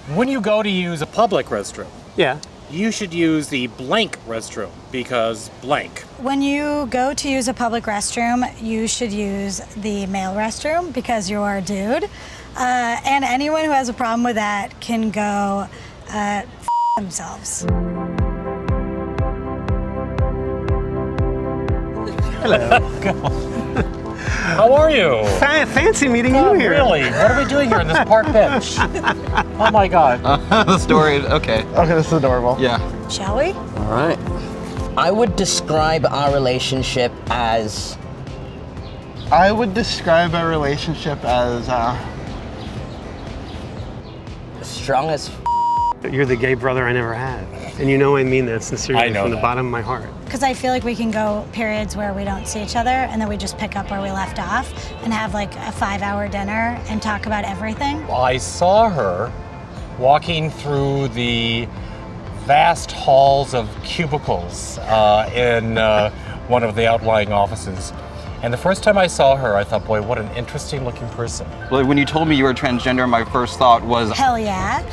When you go to use a public restroom, Yeah. you should use the blank restroom because blank. When you go to use a public restroom, you should use the male restroom because you're a dude. And anyone who has a problem with that can go themselves. Hello. How are you? Fancy meeting Oh, you here. really? What are we doing here on this park bench? Oh my God. The story, okay. Okay, this is adorable. Yeah. Shall we? All right. I would describe our relationship as I would describe our relationship as strong as You're the gay brother I never had. And you know I mean that sincerely I know from the that. bottom of my heart. Because I feel like we can go periods where we don't see each other and then we just pick up where we left off and have like a 5-hour dinner and talk about everything. I saw her walking through the vast halls of cubicles in one of the outlying offices. And the first time I saw her, I thought, boy, what an interesting looking person. Well, when you told me you were transgender, my first thought was, Hell yeah,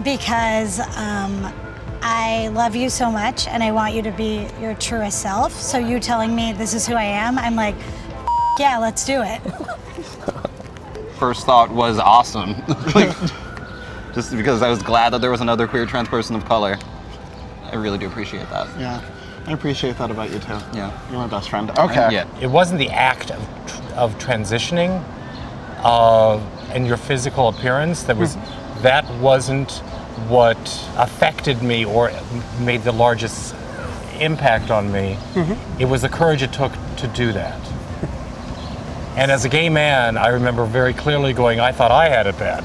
because I love you so much and I want you to be your truest self. So you telling me this is who I am, I'm like, yeah, let's do it. first thought was awesome. Like, just because I was glad that there was another queer trans person of color. I really do appreciate that. yeah. I appreciate that about you too. Yeah. You're my best friend. Okay. Yeah. It wasn't the act of transitioning and your physical appearance that wasn't what affected me or made the largest impact on me. It was the courage it took to do that. And as a gay man, I remember very clearly going, I thought I had it bad.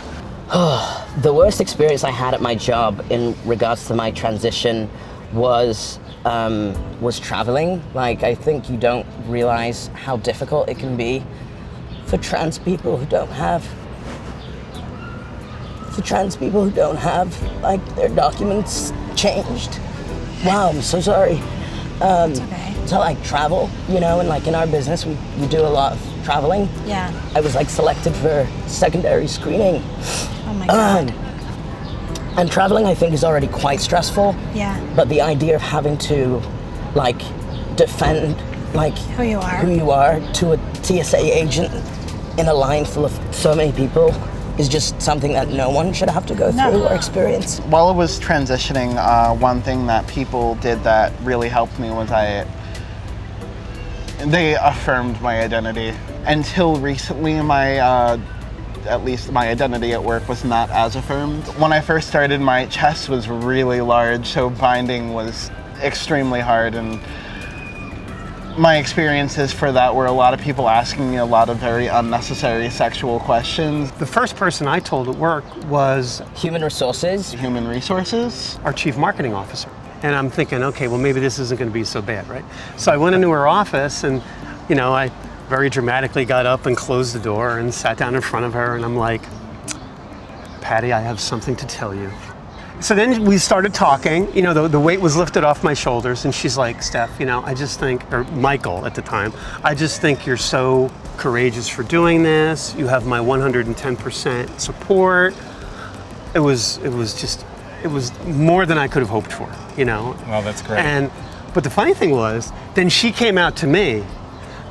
the worst experience I had at my job in regards to my transition was traveling. Like, I think you don't realize how difficult it can be for trans people who don't have like their documents changed. Wow, I'm so sorry. It's okay. To like travel, you know, and like in our business, we do a lot of traveling. Yeah. I was like selected for secondary screening. Oh my God. And traveling, I think, is already quite stressful. Yeah. But the idea of having to, like, defend, like, Who you are. to a TSA agent in a line full of so many people is just something that no one should have to go through or experience. While I was transitioning, one thing that people did that really helped me was they affirmed my identity. Until recently, at least my identity at work was not as affirmed. When I first started, my chest was really large, so binding was extremely hard, and my experiences for that were a lot of people asking me a lot of very unnecessary sexual questions. The first person I told at work was Human resources. Human resources. our chief marketing officer. And I'm thinking, okay, well, maybe this isn't going to be so bad, right? So I went into her office and, you know, I very dramatically got up and closed the door and sat down in front of her and I'm like, Patty, I have something to tell you. So then we started talking, you know, the weight was lifted off my shoulders and she's like, Steph, you know, I just think, or Michael at the time, I just think you're so courageous for doing this. You have my 110% support. It was more than I could have hoped for, you know? Well, that's great. But the funny thing was, then she came out to me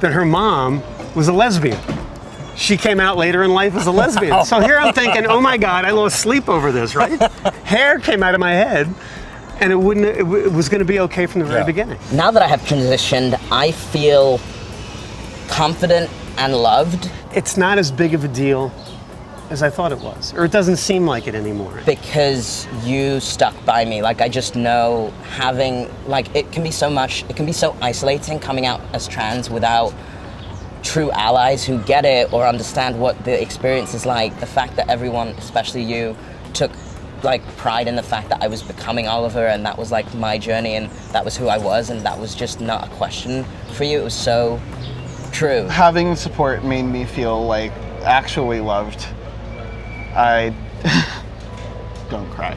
that her mom was a lesbian. She came out later in life as a lesbian. So here I'm thinking, oh my God, I lost sleep over this, right? Hair came out of my head and it was gonna be okay from the very beginning. Now that I have transitioned, I feel confident and loved. It's not as big of a deal as I thought it was, or it doesn't seem like it anymore. Because you stuck by me. Like, I just know having, like, it can be so isolating coming out as trans without true allies who get it or understand what the experience is like. The fact that everyone, especially you, took like pride in the fact that I was becoming Oliver and that was like my journey and that was who I was and that was just not a question for you. It was so true. Having support made me feel like actually loved. Don't cry.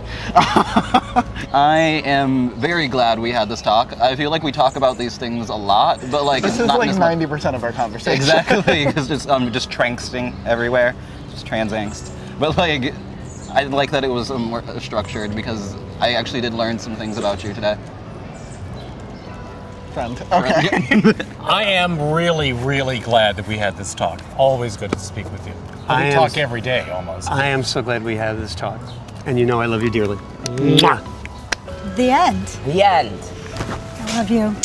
I am very glad we had this talk. I feel like we talk about these things a lot, but like This it's is not like as much- 90% of our conversation. Exactly, because I'm just trangsting everywhere, just trans angst. But like, I like that it was more structured because I actually did learn some things about you today. Friend. Okay. I am really, really glad that we had this talk. Always good to speak with you. I We am- talk every day almost. I am so glad we had this talk. And you know I love you dearly. Mwah. The end. The end. I love you.